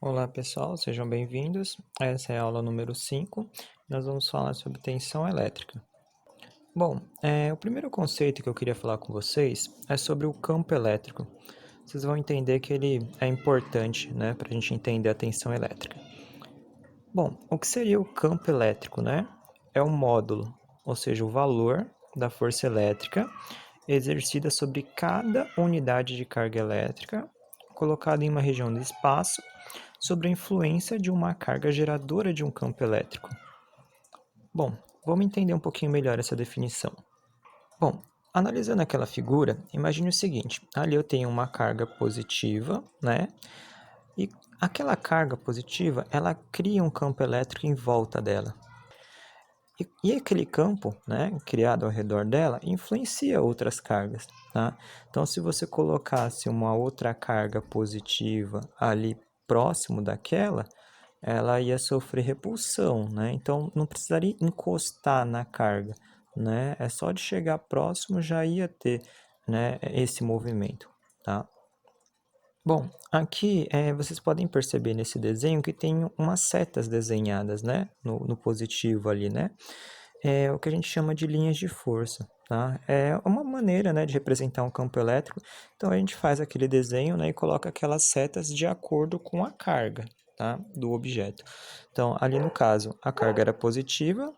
Olá pessoal, sejam bem-vindos. Essa é a aula número 5. Nós vamos falar sobre tensão elétrica. Bom, o primeiro conceito que eu queria falar com vocês é sobre o campo elétrico. Vocês vão entender que ele é importante, né, para a gente entender a tensão elétrica. Bom, o que seria o campo elétrico, né? É o módulo, ou seja, o valor da força elétrica exercida sobre cada unidade de carga elétrica colocada em uma região do espaço sobre a influência de uma carga geradora de um campo elétrico. Bom, vamos entender um pouquinho melhor essa definição. Bom, analisando aquela figura, imagine o seguinte: ali eu tenho uma carga positiva, né? E aquela carga positiva, ela cria um campo elétrico em volta dela. E aquele campo, né, criado ao redor dela, influencia outras cargas, tá? Então, se você colocasse uma outra carga positiva ali próximo daquela, ela ia sofrer repulsão, né? Então, não precisaria encostar na carga, né? É só de chegar próximo já ia ter, né, esse movimento, tá? Bom, aqui vocês podem perceber nesse desenho que tem umas setas desenhadas, né, no positivo ali, né? É o que a gente chama de linhas de força, tá? É uma maneira, né, de representar um campo elétrico. Então, a gente faz aquele desenho, né, e coloca aquelas setas de acordo com a carga, tá, do objeto. Então, ali no caso, a carga era positiva,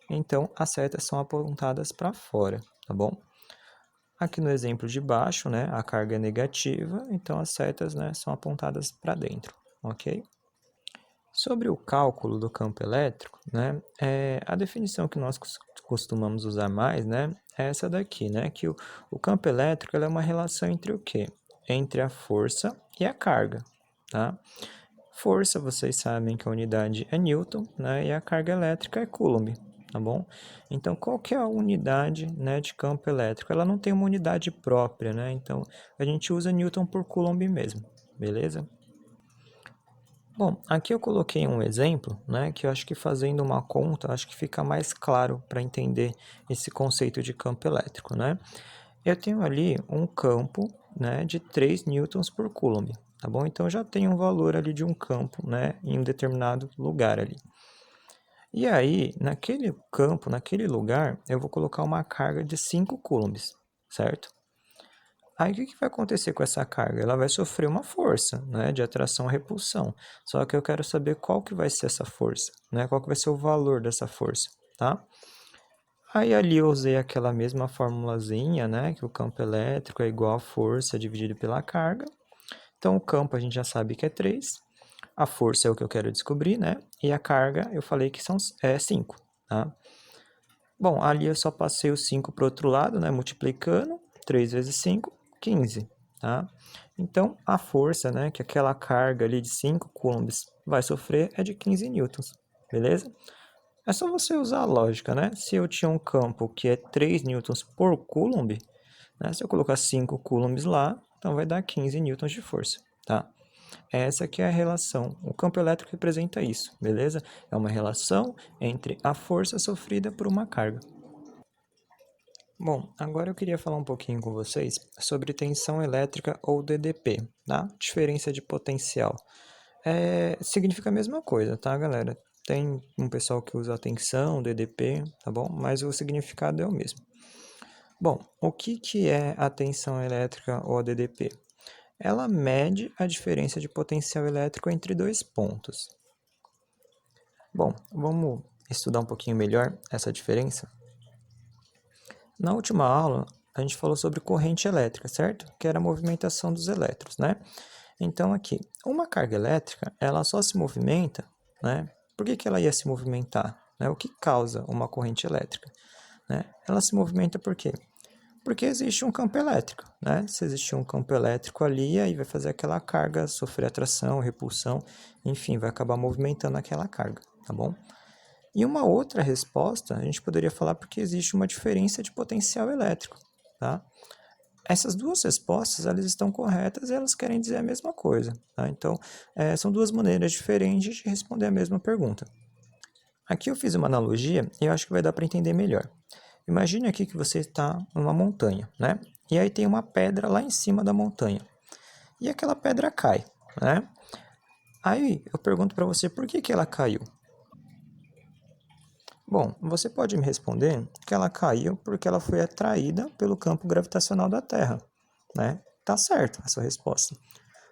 então as setas são apontadas para fora, tá bom? Aqui no exemplo de baixo, né, a carga é negativa, então as setas, né, são apontadas para dentro, ok? Sobre o cálculo do campo elétrico, né, a definição que nós costumamos usar mais, né, é essa daqui, né, que o campo elétrico é uma relação entre o quê? Entre a força e a carga, tá? Força, vocês sabem que a unidade é Newton, né, e a carga elétrica é Coulomb, tá bom? Então, qual que é a unidade, né, de campo elétrico? Ela não tem uma unidade própria, né, então a gente usa Newton por Coulomb mesmo, beleza? Bom, aqui eu coloquei um exemplo, né, que eu acho que fazendo uma conta, acho que fica mais claro para entender esse conceito de campo elétrico, né? Eu tenho ali um campo, né, de 3 newtons por coulomb, tá bom? Então, eu já tenho um valor ali de um campo, né, em um determinado lugar ali. E aí, naquele campo, naquele lugar, eu vou colocar uma carga de 5 coulombs, certo? Aí o que vai acontecer com essa carga? Ela vai sofrer uma força, né, de atração-repulsão. Só que eu quero saber qual que vai ser essa força, né? Qual que vai ser o valor dessa força, tá? Aí ali eu usei aquela mesma formulazinha, né, que o campo elétrico é igual a força dividido pela carga. Então o campo a gente já sabe que é 3, a força é o que eu quero descobrir, né? E a carga eu falei que são 5, tá? Bom, ali eu só passei o 5 para o outro lado, né, multiplicando, 3 vezes 5, 15, tá? Então, a força, né, que aquela carga ali de 5 coulombs vai sofrer é de 15 newtons, beleza? É só você usar a lógica, né? Se eu tinha um campo que é 3 newtons por coulomb, né, se eu colocar 5 coulombs lá, então vai dar 15 newtons de força, tá? Essa que é a relação. O campo elétrico representa isso, beleza? É uma relação entre a força sofrida por uma carga. Bom, agora eu queria falar um pouquinho com vocês sobre tensão elétrica ou DDP, tá? Diferença de potencial. Significa a mesma coisa, tá, galera? Tem um pessoal que usa tensão, DDP, tá bom? Mas o significado é o mesmo. Bom, o que é a tensão elétrica ou a DDP? Ela mede a diferença de potencial elétrico entre dois pontos. Bom, vamos estudar um pouquinho melhor essa diferença? Na última aula, a gente falou sobre corrente elétrica, certo? Que era a movimentação dos elétrons, né? Então, aqui, uma carga elétrica, ela só se movimenta, né? Por que ela ia se movimentar? Né? O que causa uma corrente elétrica? Né? Ela se movimenta por quê? Porque existe um campo elétrico, né? Se existe um campo elétrico ali, aí vai fazer aquela carga sofrer atração, repulsão, enfim, vai acabar movimentando aquela carga, tá bom? E uma outra resposta, a gente poderia falar porque existe uma diferença de potencial elétrico, tá? Essas duas respostas, elas estão corretas e elas querem dizer a mesma coisa, tá? Então, são duas maneiras diferentes de responder a mesma pergunta. Aqui eu fiz uma analogia e eu acho que vai dar para entender melhor. Imagine aqui que você está numa montanha, né? E aí tem uma pedra lá em cima da montanha. E aquela pedra cai, né? Aí eu pergunto para você por que que ela caiu? Bom, você pode me responder que ela caiu porque ela foi atraída pelo campo gravitacional da Terra, né? Tá certo a sua resposta.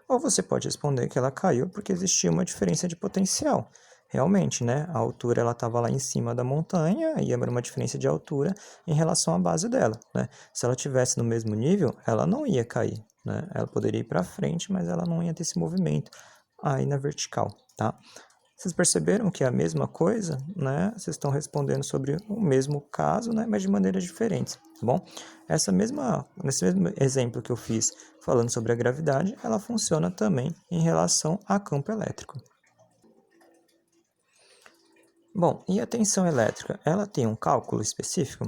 Ou você pode responder que ela caiu porque existia uma diferença de potencial. Realmente, né? A altura ela estava lá em cima da montanha e era uma diferença de altura em relação à base dela, né? Se ela tivesse no mesmo nível, ela não ia cair, né? Ela poderia ir para frente, mas ela não ia ter esse movimento aí na vertical, tá? Vocês perceberam que é a mesma coisa, né? Vocês estão respondendo sobre o mesmo caso, né? Mas de maneiras diferentes, tá bom? Nesse mesmo exemplo que eu fiz falando sobre a gravidade, ela funciona também em relação a campo elétrico. Bom, e a tensão elétrica, ela tem um cálculo específico?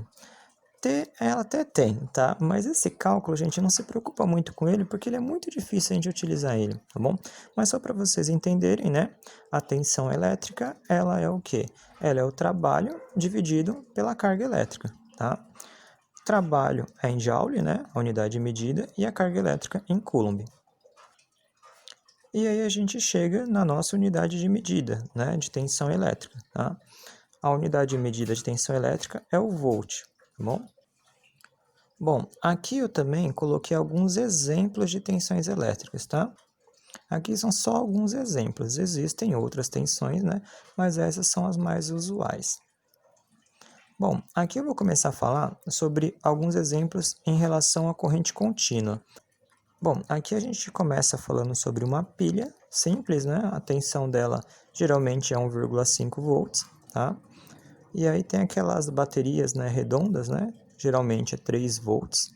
Ela até tem, tá? Mas esse cálculo, a gente não se preocupa muito com ele porque ele é muito difícil a gente utilizar ele, tá bom? Mas só para vocês entenderem, né? A tensão elétrica, ela é o quê? Ela é o trabalho dividido pela carga elétrica, tá? Trabalho é em Joule, né? A unidade de medida, e a carga elétrica em Coulomb. E aí a gente chega na nossa unidade de medida, né? De tensão elétrica, tá? A unidade de medida de tensão elétrica é o volt, tá bom? Bom, aqui eu também coloquei alguns exemplos de tensões elétricas, tá? Aqui são só alguns exemplos, existem outras tensões, né? Mas essas são as mais usuais. Bom, aqui eu vou começar a falar sobre alguns exemplos em relação à corrente contínua. Bom, aqui a gente começa falando sobre uma pilha simples, né? A tensão dela geralmente é 1,5 volts, tá? E aí tem aquelas baterias, né, redondas, né? Geralmente é 3 volts.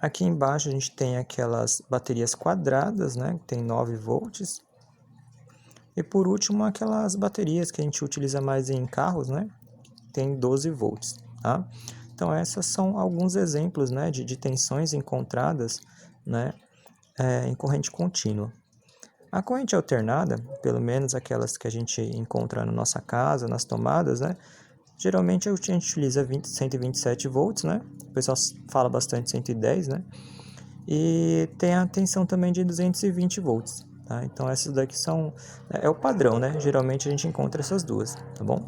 Aqui embaixo a gente tem aquelas baterias quadradas, né, que tem 9 volts. E por último, aquelas baterias que a gente utiliza mais em carros, né, tem 12 volts, tá? Então, esses são alguns exemplos, né, de tensões encontradas, né, em corrente contínua. A corrente alternada, pelo menos aquelas que a gente encontra na nossa casa, nas tomadas, né, geralmente a gente utiliza 127 volts, né, o pessoal fala bastante 110, né, e tem a tensão também de 220 volts, tá? Então essas daqui é o padrão, né? Geralmente a gente encontra essas duas, tá bom?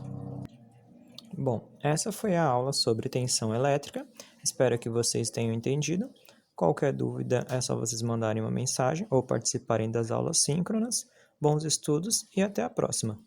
Bom, essa foi a aula sobre tensão elétrica. Espero que vocês tenham entendido. Qualquer dúvida é só vocês mandarem uma mensagem ou participarem das aulas síncronas. Bons estudos e até a próxima!